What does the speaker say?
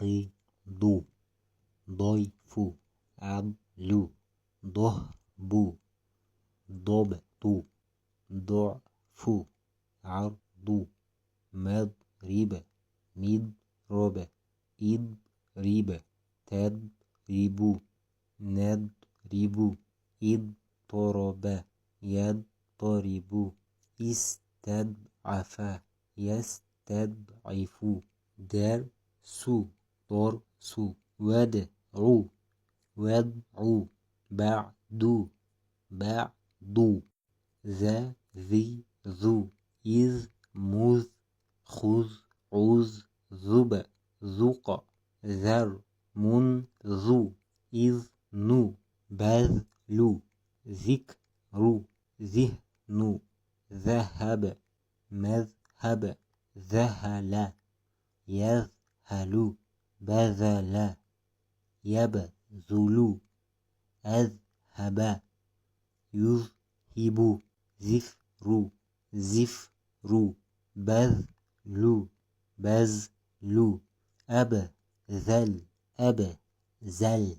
ضد ضيف عدل ضهب ضبط ضعف عرض مضرب مضرب اضرب تضرب نضرب اضطرب يضطرب استضعف يستضعف درس درس وضع وضع بعد بعد ذا ذي ذو إذ مذ خذ عذ ذب ذق ذر منذ إذ نو بذل ذكر ذهن ذهب مذهب ذهل يذهل بذل يبذل أذهب يذهب زفر زفر بذل بذل أبذل أبذل